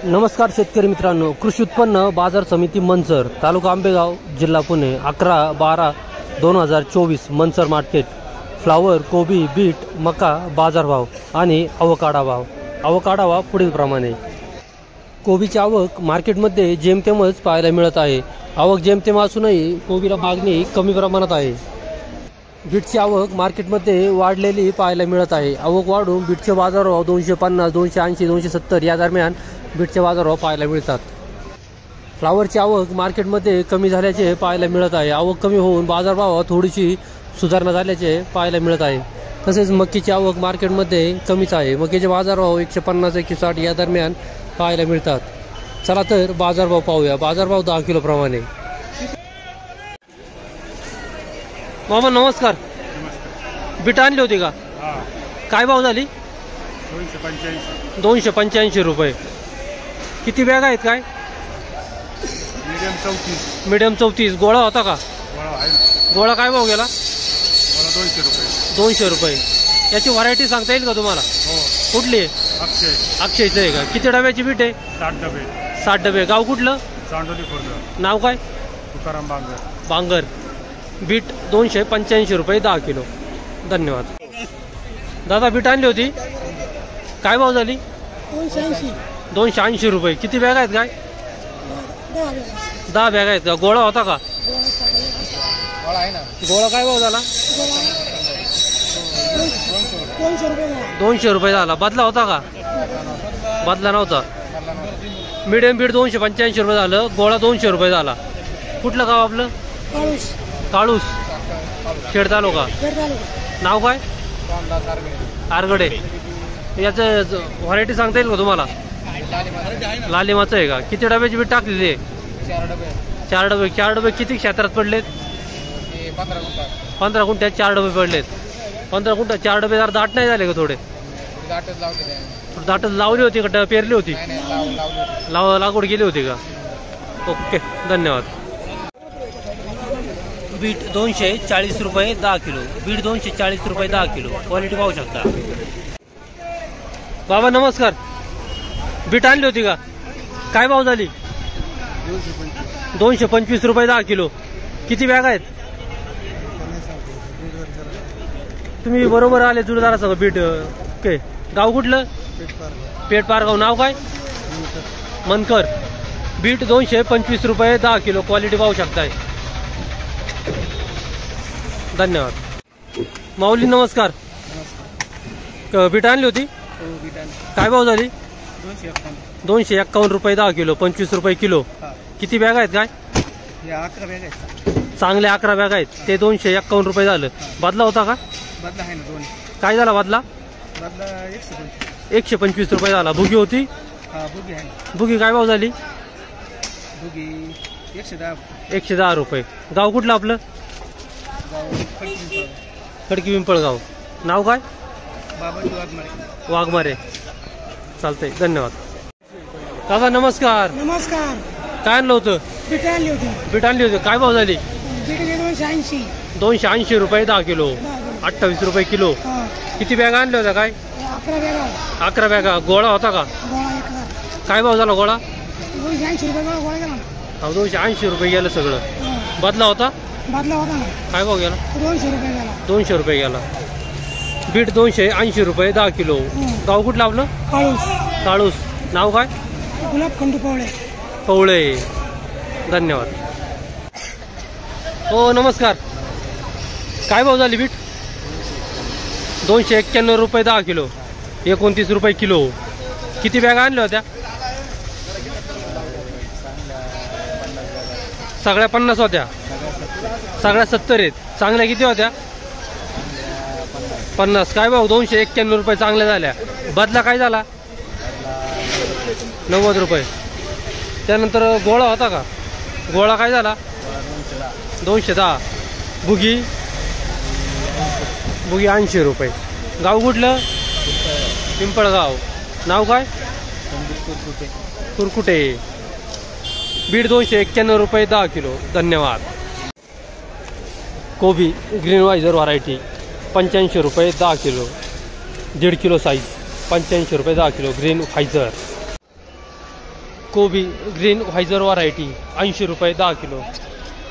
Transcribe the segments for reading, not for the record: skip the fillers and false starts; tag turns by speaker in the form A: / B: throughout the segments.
A: नमस्कार शेतकरी मित्रांनो, कृषी उत्पन्न बाजार समिती मंचर, तालुका आंबेगाव, जिल्हा पुणे, 11/12/2024 मंचर मार्केट. फ्लावर, कोबी, बीट, मका बाजारभाव आणि अवकाडा भाव पुढील प्रमाणे. कोबीची आवक मार्केटमध्ये जेमतेमच पाहायला मिळत आहे. आवक जेमतेम असूनही कोबीला मागणी कमी प्रमाणात आहे. बीटची आवक मार्केटमध्ये वाढलेली पाहायला मिळत आहे. आवक वाढून बीटचे बाजारभाव 250, 280, 270 या दरम्यान बीटचे बाजारभाव पाहायला मिळतात. फ्लावरची आवक मार्केटमध्ये कमी झाल्याचे पाहायला मिळत आहे. आवक कमी होऊन बाजारभावात थोडीशी सुधारणा झाल्याचे पाहायला मिळत आहे. तसेच मक्कीची आवक मार्केटमध्ये कमीच आहे. मक्याचे बाजारभाव 150, 160 या दरम्यान पाहायला मिळतात. चला तर बाजारभाव पाहूया. बाजारभाव 10 किलो प्रमाणे. मामा नमस्कार. बीट आणली होती का? काय भाव झाली? 285 रुपये. किती बॅग आहेत? काय मीडियम 34. गोळा होता का? गोळा काय भाव गेला? 200 रुपये. याची व्हरायटी सांगता येईल का तुम्हाला? कुठली आहे? अक्षयचं आहे का? किती डब्याची बीट आहे? 60 डबे. गाव कुठलं? नाव काय?
B: तुकाराम
A: बांगर. बीट 285 रुपये 10 किलो. धन्यवाद. दादा बीट आणली होती, काय भाव झाली? 280 रुपये. किती बॅग आहेत? काय 10 बॅग आहेत का? गोळा होता का? गोळा काय भाव झाला? 200 रुपये झाला. बदला होता का? बदला नव्हता. मीडियम बीट 285 रुपये झालं. गोळा 200 रुपये झाला. कुठलं गाव आपलं? काळूस, खेड तालुका. नाव काय? आरगडे. याचं व्हरायटी सांगता येईल का तुम्हाला? लालिमाचं आहे का? किती डब्याची बीट टाकलेली आहे? 4 डबे. 4 डबे किती क्षेत्रात पडलेत? 15 गुंठ्यात 4 डबे पडलेत. 15 गुंठ्यात 4 डबे. जरा दाट नाही झाले का? थोडे दाटच लावली होती का? पेरली होती? लागवड केली होती का? ओके, धन्यवाद. बीट 240 रुपये 10 किलो. बीट 240 रुपये 10 किलो. क्वालिटी पाहू शकता. बाबा नमस्कार. बीट आणली होती का? काय भाव झाली? 225 रुपये 10 किलो. किती बॅग आहेत? तुम्ही बरोबर आले जुळदारा सगळं. बीट ओके. गाव कुठलं? पेठ पारगाव. नाव काय? मनकर. बीट 225 रुपये 10 किलो. क्वालिटी पाहू शकताय. धन्यवाद. माऊली नमस्कार. बीट आणली होती, काय भाव झाली? 251 रुपये 10 किलो. 25 रुपये किलो. किती बॅग आहेत? काय
B: 11 बॅग आहेत.
A: चांगले 11 बॅग आहेत. ते 251 रुपये झालं. बदला होता का?
B: बदला आहे ना 2.
A: काय झाला बदला? 125 रुपये झाला. भुगी होती?
B: बुगी आहे.
A: भुगी काय भाव झाली?
B: बुगी
A: 110 रुपये. गाव कुठलं आपलं? खडकी पिंपळगाव. नाव काय? वाघमारे. चालतंय, धन्यवाद. दादा नमस्कार.
C: नमस्कार.
A: काय आणलं होतं?
C: बीट आणली होती.
A: बीट आणली होती, काय भाव झाली?
C: बीट 280.
A: 280 रुपये 10 किलो. 28 रुपये किलो. किती बॅगा आणल्या होत्या? काय 11 बॅगा. गोळा होता का? काय भाव झाला गोळा?
C: 280 रुपये गोळा गेला.
A: 280 रुपये गेलं सगळं. बदला होता?
C: बदला होता ना.
A: काय भाव गेला?
C: 200 रुपये गेला.
A: 200 रुपये गेला. बीट 280 रुपये 10 किलो. गाव कुठलं आपलं? काळूस. नाव काय?
C: गुलाब खंडू
A: पवळे. धन्यवाद. हो नमस्कार. काय भाव झाली बीट? 291 रुपये 10 किलो. 29 रुपये किलो. किती बॅग आणल्या होत्या? सगळ्या 50 होत्या. सगळ्या 70 आहेत. चांगल्या किती होत्या? 50. काय भाव? 291 रुपये चांगल्या झाल्या. बदला काय झाला? 90 रुपये. त्यानंतर गोळा होता का? गोळा काय झाला? 210. बुगी 80 रुपये. गाव कुठलं? पिंपळगाव. नाव काय? कुरकुटे. बीट 291 रुपये 10 किलो. धन्यवाद. कोबी ग्रीन वायझर व्हरायटी 85 रुपये 10 किलो. 1.5 किलो साईज 85 रुपये 10 किलो ग्रीन फायझर. कोबी ग्रीन व्हायझर व्हरायटी 80 रुपये 10 किलो.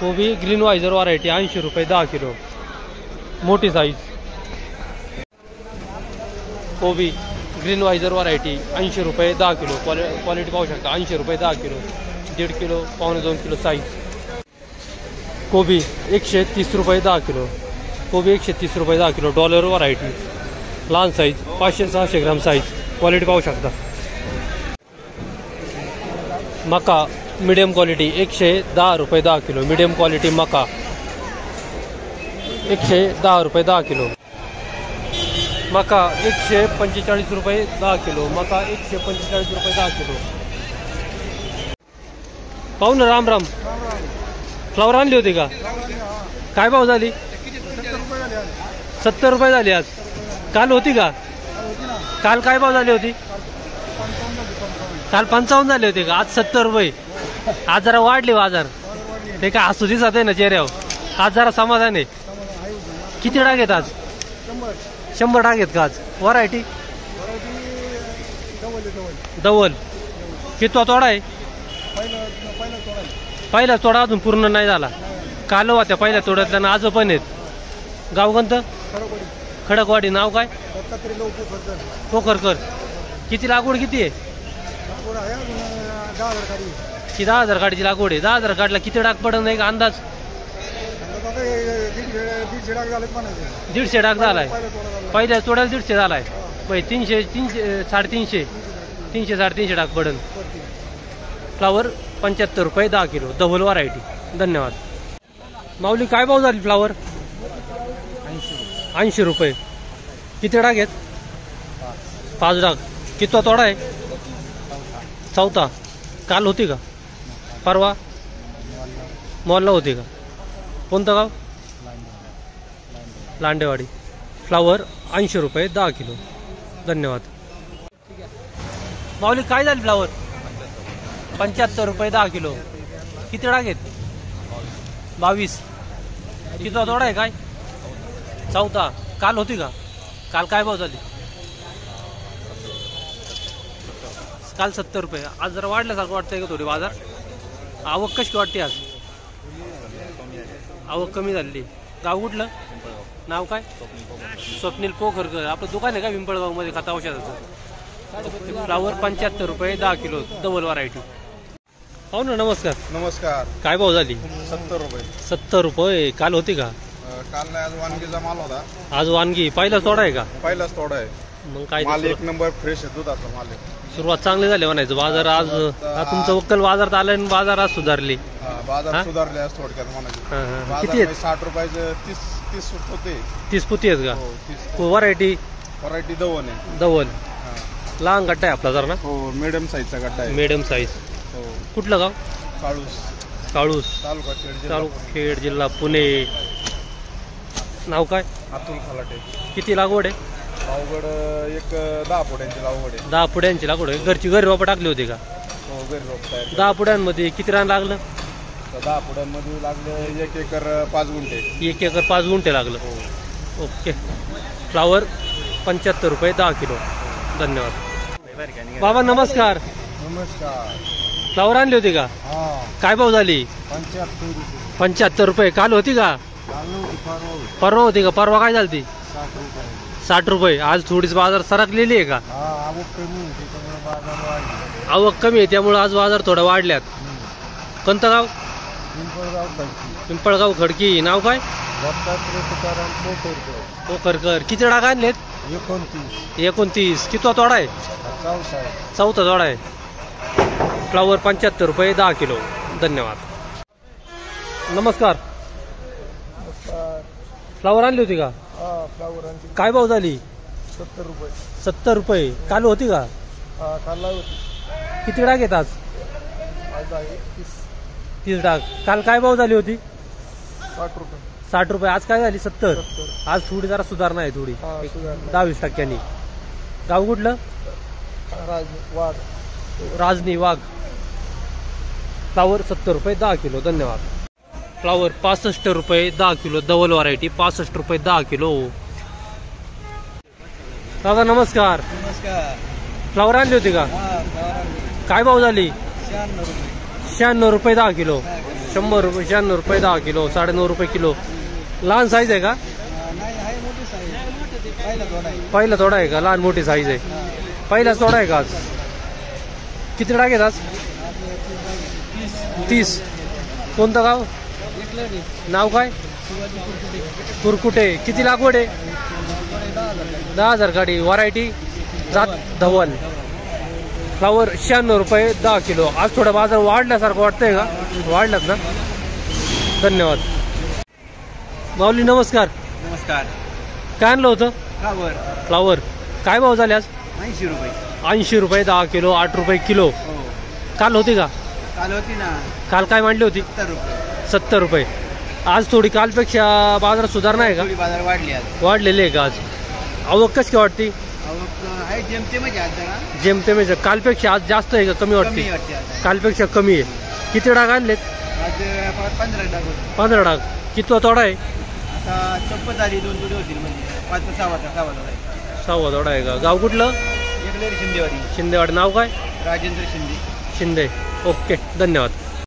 A: कोबी ग्रीन व्हायझर व्हरायटी 80 रुपये 10 किलो, मोठी साईज. कोबी ग्रीन व्हायझर व्हरायटी 80 रुपये 10 किलो, क्वालिटी पाहू शकता. 80 रुपये 10 किलो, 1.5 किलो, 1.25 किलो साईज. कोबी 130 रुपये 10 किलो. कोबी 130 रुपये 10 किलो, डॉलर व्हरायटी, लहान साईज, 500-600 ग्राम साईज. क्वालिटी पाहू शकता. मका मीडियम क्वालिटी 110 रुपये 10 किलो. मीडियम क्वालिटी मका 110 रुपये 10 किलो. मका 145 रुपये 10 किलो. मका 145 रुपये 10 किलो. पाहू ना. राम राम. फ्लावर आणली होती का? काय भाव झाली? 70 रुपये झाली आज. काल होती का? काल काय भाव झाली होती? काल 55 झाले होते का? आज 70 रुपये. आज जरा वाढले बाजार. ते काय हसू दिसत आहे ना चेहऱ्यावर. आज जरा समाधान आहे. किती डाग आहेत आज? 100 डाग आहेत का आज? Variety double. कितवा तोडा आहे? पहिला तोडा अजून पूर्ण नाही झाला. काल होत्या पहिल्या तोड्यातल्या आज पण आहेत. गाव कोणतं? खडकवाडी. नाव काय? पोखरकर. किती लागवड किती आहे? की 10,000 गाडीची लागवड आहे. 10,000 गाडीला किती डाग पडत नाही का अंदाज? 150 डाग झालाय. पहिल्या तोड्याला 150 झालाय. 300 350 300-350 डाग पडन. फ्लावर 75 रुपये 10 किलो, डबल व्हरायटी. धन्यवाद. माऊली काय भाव झाली फ्लावर? 80 रुपये. किती डाग आहेत? 5 डाग. कितवा तोडा आहे? चौथा. काल होती का? परवा मॉलला होती का? कोणतं गाव? लांडेवाडी. फ्लावर 80 रुपये 10 किलो. धन्यवाद. माऊली काय झाली फ्लावर? 75 रुपये 10 किलो. किती डाग आहेत? 22. कितवा तोडा आहे? काय? चौथा. काल होती का? काल काय भाव झाली? काल 70 रुपये. आज जरा वाढल्यासारखं वाटतंय का थोडी बाजार? आवक कशी वाटते आज? आवक कमी झाली. गाव कुठलं? नाव काय? स्वप्नील पोखरकर. आपलं दुकान आहे का पिंपळगाव मध्ये खाता औषधाचं? फ्लावर 75 रुपये 10 किलो, डबल व्हरायटी. हो ना. नमस्कार.
D: नमस्कार.
A: काय भाव झाली?
D: 70 रुपये.
A: 70 रुपये. काल होती का?
D: काल नाही, आज वांगीचा माल होता.
A: आज वांगी पहिला तोडा आहे का?
D: पहिलाच तोडा आहे.
A: मग काय
D: माल एक नंबर फ्रेश आहे, दुधाचा माल आहे.
A: सुरुवात चांगली झाली म्हणायचं. बाजार आज तुमचं वक्कल बाजारात आलं आणि बाजार आज सुधारली.
D: बाजार सुधारले आज थोडक्यात म्हणायचं.
A: किती आहेत?
D: 60 रुपयाचे 30 होते.
A: 30 पुती आहेत का?
D: हो, 30.
A: व्हरायटी
D: व्हरायटी दवन आहे.
A: डबल. लहान गड्डा आहे आपला जरा ना?
D: हो, मिडियम साईजचा गड्डा आहे.
A: Medium size.
D: हो.
A: कुठलं गाव?
D: काळूस.
A: काळूस
D: तालुका
A: खेड, जिल्हा पुणे. नाव काय?
D: अतुल खलाटे.
A: किती लागवड आहे?
D: अवघड एक 10 फुटांची लागवड आहे.
A: 10 पुड्यांची लागवड आहे. घरची घरी रोपं टाकली होती का?
D: हो, घरी रोप तयार.
A: 10 पुड्यांमध्ये किती रान लागलं?
D: 10 फुटांमध्ये लागलं 1 एकर 5 गुंठे.
A: 1 एकर 5 गुंठे लागलं.
D: हो.
A: ओके. फ्लावर 75 रुपये 10 किलो. धन्यवाद. बाबा नमस्कार.
D: नमस्कार.
A: फ्लावर आणली होती का?
D: हा.
A: काय भाव झाली?
D: 75 रुपये.
A: 75 रुपये. काल होती का? परवा होती का? परवा काय झाली ती? 60 रुपये. आज थोडीच बाजार सरकलेली आहे का? आवक कमी आहे त्यामुळे आज बाजार थोडा वाढल्यात. कोणतं गाव? पिंपळगाव खडकी. नाव काय? पोखरकर. किती डाग आणलेत? 29. कितवा तोडा आहे? चौथा तोडा आहे. फ्लावर 75 रुपये 10 किलो. धन्यवाद. नमस्कार. फ्लावर आणली होती का? काय भाव झाली?
D: 70 रुपये.
A: 70 रुपये. काल होती का?
D: काल होती.
A: किती डाग आहेत आज?
D: आज आहे
A: 30 डाग. काल काय भाव झाली होती?
D: 60 रुपये.
A: 60 रुपये. आज काय झाली? 70. आज थोडी जरा सुधारणा आहे थोडी. 10-20%. गाव कुठलं? राजनी वाघ. फ्लावर 70 रुपये 10 किलो. धन्यवाद. फ्लावर 65 रुपये 10 किलो, डबल व्हरायटी. 65 रुपये 10 किलो. दादा नमस्कार.
B: नमस्कार.
A: फ्लावर आणली होती का? काय भाव झाली? 96 रुपये 10 किलो. 100 रुपये 96 रुपये 10 किलो. 9.5 रुपये किलो. लहान साईज आहे का? पहिला थोडा आहे का? लहान मोठी साईज आहे. पहिलाच थोडा आहे का आज? किती डाग आहेत आज? 30. कोणतं गाव? नाव काय? कुरकुटे. किती लागवड आहे? 10,000 गाडी. व्हरायटी जात धवल. फ्लावर 96 रुपये 10 किलो. आज थोडा बाजार वाढल्यासारखं वाटतंय का? वाढलात ना? धन्यवाद. माऊली नमस्कार.
B: नमस्कार.
A: काय आणलं होतं?
B: Flower
A: flower. काय भाव झाले आज?
B: 80 रुपये.
A: 80 रुपये 10 किलो. 8 रुपये किलो.
B: हो.
A: काल होती का?
B: काल होती ना
A: काल काय मांडली होती?
B: 70 रुपये.
A: 70 रुपये. आज थोडी कालपेक्षा बाजार सुधारणा आहे का?
B: थोडी बाजार वाढली आज.
A: वाढलेली आहे का आज? आवक कशी काय वाटते?
B: आवक आहे जेमतेमच आज जरा
A: जेमतेम आहे. कालपेक्षा आज जास्त आहे का कमी
B: कमी
A: वाटते?
B: वाटते आज.
A: कालपेक्षा कमी आहे. किती डाग आणलेत?
B: आज 15 डाग होते.
A: 15 डाग. कितवा तोडा आहे?
B: आता चप्पत आली 2 तुडे होतील म्हणजे 5-6 तोडा आहे.
A: 6वा तोडा आहे का? गाव कुठलं?
B: एकलेरी शिंदेवाडी.
A: शिंदेवाड. नाव काय?
B: राजेंद्र शिंदे.
A: शिंदे. ओके धन्यवाद.